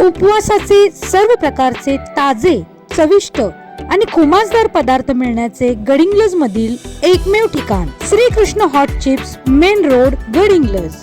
उपवासाचे सर्व प्रकारचे ताजे, चविष्ट आणि खुमासदार पदार्थ मिळण्याचे गडिंग्लज मधील एकमेव ठिकाण Shrikrishna hot chips, main road, Gadhinglaj.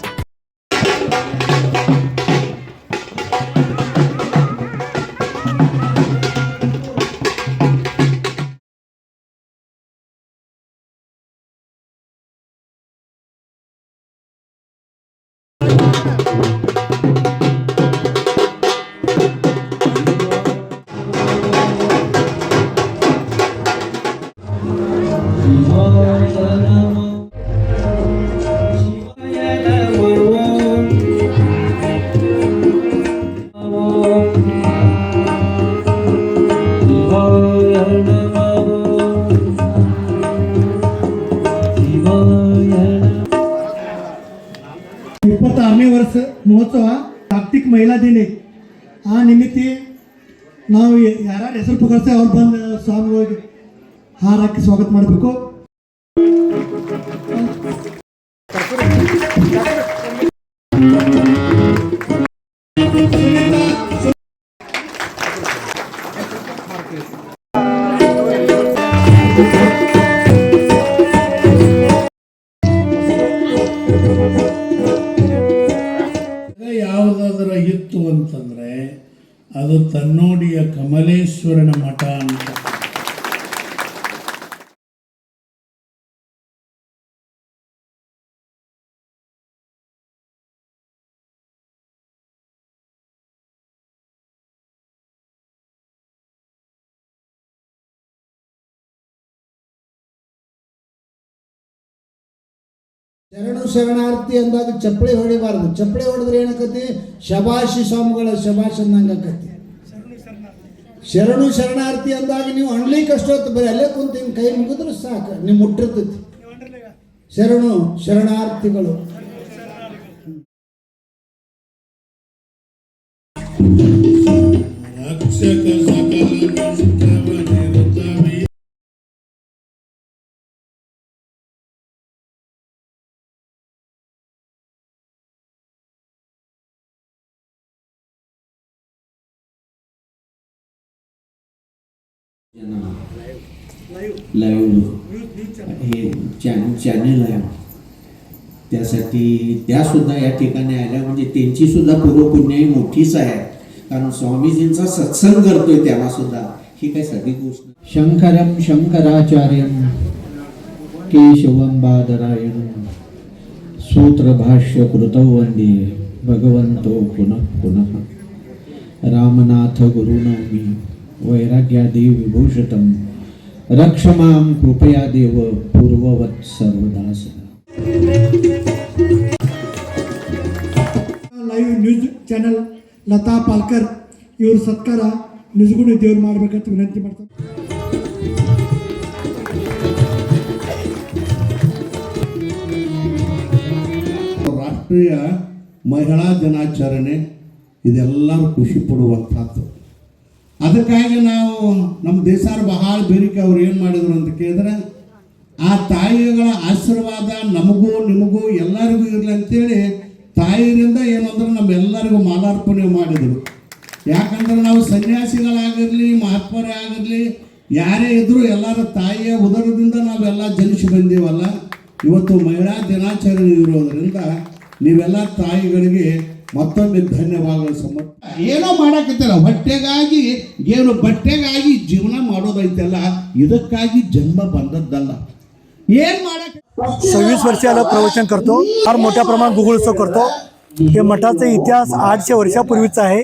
ವರ್ಷ ಮಹೋತ್ಸವ ಜಾಗತಿಕ ಮಹಿಳಾ ದಿನ ಆ ನಿಮಿತ್ತ ನಾವು ಯಾರು ಹೆಸರು ಪಕಡ್ತೇವೆ ಅವ್ರು ಬಂದು ಸ್ವಾಮಿಗಳಿಗೆ ಹಾರ ಹಾಕಿ ಸ್ವಾಗತ ಮಾಡಬೇಕು। ಯಾವುದಾದ್ರೂ ಇತ್ತು ಅಂತಂದರೆ ಅದು ತನ್ನೋಡಿಯ ಕಮಲೇಶ್ವರನ ಮಠ ಅಂತ। ಶರಣು ಶರಣಾರ್ಥಿ ಅಂದಾಗ ಚಪ್ಪಳಿ ಹೊಡಿಬಾರ್ದು, ಚಪ್ಪಳಿ ಹೊಡೆದ್ರೆ ಏನಾಕತಿ ಶಬಾಷಿ ಸ್ವಾಮಿಗಳ ಶಬಾಷ್ ಅಂದಂಗೆ ಆಕತಿ। ಶರಣು ಶರಣಾರ್ಥಿ ಅಂದಾಗ ನೀವು ಅಣ್ಲಿಕ್ಕೆ ಅಷ್ಟೊತ್ತು ಬರೀ ಅಲ್ಲೇ ಕುಂತ ಹಿಂಗೆ ಕೈ ಮುಗಿದ್ರೆ ಸಾಕು, ನೀವು ಮುಟ್ಟಿರ್ತೈತಿ। ಶರಣು ಶರಣಾರ್ಥಿಗಳು लाईव्ह हे चॅनल आहे, त्यासाठी त्यासुद्धा या ठिकाणी आल्या म्हणजे त्यांची सुद्धा पूर्वपुण्याही मोठीच आहे, कारण स्वामीजींचा सत्संग करतोय त्याला सुद्धा ही काही साधी गोष्ट। शंकरम शंकराचार्यम केशवम बादरायणम सूत्रभाष्य कृतौ वंदे भगवंतो पुनः पुनः रामनाथ गुरुनौमी वैराग्यादि विभूषितम रक्षमां कृपया देव पूर्ववत् सर्वदास। Live news channel Lata Palkar ಇವ್ರ ಸತ್ಕಾರ ನಿಜಗುಣ ದೇವ್ರು ಮಾಡ್ಬೇಕಂತ ವಿನಂತಿ ಮಾಡ್ತಾರೆ। ರಾಷ್ಟ್ರೀಯ ಮಹಿಳಾ ದಿನಾಚರಣೆ ಇದೆಲ್ಲರೂ ಖುಷಿ ಪಡುವಂಥದ್ದು। ಅದಕ್ಕಾಗಿ ನಾವು ನಮ್ಮ ದೇಶಾರ ಬಹಳ ಬೇರಿಕೆ ಅವ್ರು ಏನು ಮಾಡಿದ್ರು ಅಂತ ಕೇಳಿದ್ರೆ, ಆ ತಾಯಿಗಳ ಆಶೀರ್ವಾದ ನಮಗೂ ನಿಮಗೂ ಎಲ್ಲರಿಗೂ ಇರಲಿ ಅಂತೇಳಿ ತಾಯಿಯರಿಂದ ಏನಂದ್ರೆ ನಮ್ಮೆಲ್ಲರಿಗೂ ಮಾಲಾರ್ಪಣೆ ಮಾಡಿದರು। ಯಾಕಂದ್ರೆ ನಾವು ಸನ್ಯಾಸಿಗಳಾಗಿರಲಿ ಮಹಾತ್ಮರೇ ಆಗಿರಲಿ ಯಾರೇ ಇದ್ದರೂ ಎಲ್ಲರ ತಾಯಿಯ ಉದರದಿಂದ ನಾವೆಲ್ಲ ಜನಿಸಿ ಬಂದೀವಲ್ಲ। ಇವತ್ತು ಮಹಿಳಾ ದಿನಾಚರಣೆ ಇರೋದರಿಂದ ನೀವೆಲ್ಲ ತಾಯಿಗಳಿಗೆ ಮತ್ತೊಮ್ಮೆ ಧನ್ಯವಾದಗಳು ಸಮರ್ಪ। ಏನೋ ಮಾಡಕತ್ತಿಲ್ಲ ಹೊಟ್ಟೆಗಾಗಿ, ಏನು ಬಟ್ಟೆಗಾಗಿ ಜೀವನ ಮಾಡೋದೈತಲ್ಲ, ಇದಕ್ಕಾಗಿ जन्म ಬಂದದ್ದಲ್ಲ। ಏನ್ ಮಾಡಕ್ಕೆ 26 वर्षाला प्रवचन करतो, फार मोठ्या प्रमाणात गुगुळोत्सव करतो। हे मठाचा इतिहास 800 वर्षापूर्वीचा आहे।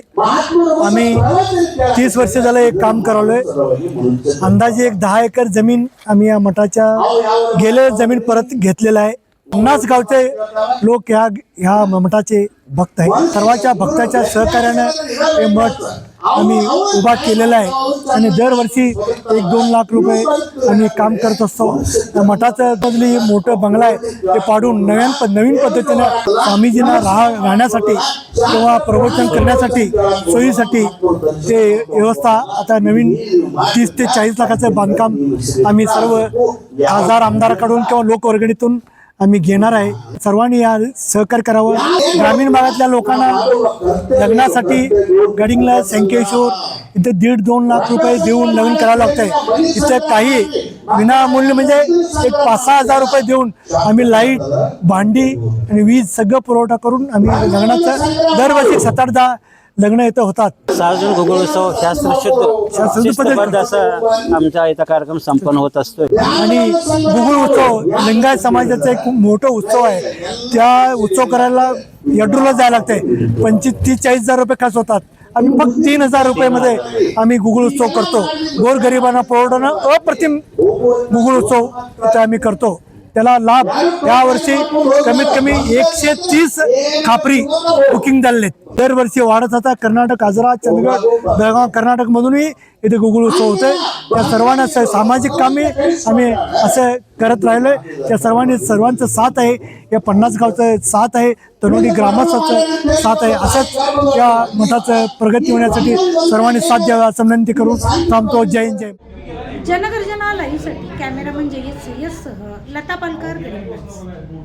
आम्ही 30 वर्ष झालं एक काम करालोय। अंदाजे एक 10 एकर जमीन आम्ही या मठाच्या गेले जमीन परत घेतलेला आहे। 50 गावचे लोक ह्या मठाचे भक्त आहेत। सर्वांच्या भक्ताच्या सहकार्याने हे मठ आम्ही उभा केलेला आहे आणि दरवर्षी 1-2 लाख रुपये आम्ही काम करत असतो। त्या मठाचं बदली मोठं बंगला आहे ते पाडून नवीन पद्धतीने स्वामीजींना राहण्यासाठी किंवा प्रवचन करण्यासाठी सोयीसाठी ते व्यवस्था आता नवीन 30 ते 40 लाखाचं बांधकाम आम्ही सर्व खासदार आमदाराकडून किंवा लोकवर्गणीतून आम्ही घेणार आहे. सर्वांनी या सहकार्य करावं. ग्रामीण भागातल्या लोकांना लग्नासाठी गडिंग्लज, संकेश्वर इथे 1.5-2 लाख रुपये देऊन लग्न करावं लागतंय. इथे काही विनामूल्य म्हणजे एक 5-6 हजार रुपये देऊन आम्ही लाईट, भांडी आणि वीज सगळं पुरवठा करून आम्ही लग्नाचं दरवर्षी 7-8-10 लग्न इथं होतात. सार्वजनिक गुगळ उत्सव शास्त्रशुद्ध शिस्तबद्ध असं आमचा इथं कार्यक्रम संपन्न होत असतोय. आणि गुगळ उत्सव लिंगायत समाजाचा एक खूप मोठा उत्सव आहे. त्या उत्सव करायला येड्रूरला जायला लागते. 25-30-40 हजार रुपये खर्च होतात. आम्ही फक्त 3,000 रुपयामध्ये आम्ही गुगळ उत्सव करतो. गोरगरिबांना परवडणं अप्रतिम गुगळ उत्सव इथं आम्ही करतो. त्याला लाभ यावर्षी कमीत कमी 130 खापरी बुकिंग झालेत. दरवर्षी वाढत होता. कर्नाटक, आजरा, चंदगड, बेळगाव, कर्नाटकमधूनही इथे गुगळ उत्सव होते. त्या सर्वांना सामाजिक कामे आम्ही असं करत राहिलो आहे. त्या सर्वांचं साथ आहे. या 50 गावचं साथ आहे. तनोडी ग्रामस्थाचं साथ आहे. असंच या मठाचं प्रगती होण्यासाठी सर्वांनी साथ द्यावा असं विनंती करून थांबतो. जय हिंद, जय. जनगर्जना लाईव्हसाठी कॅमेरामन जयेश सह लता पालकर, गडिंग्लज.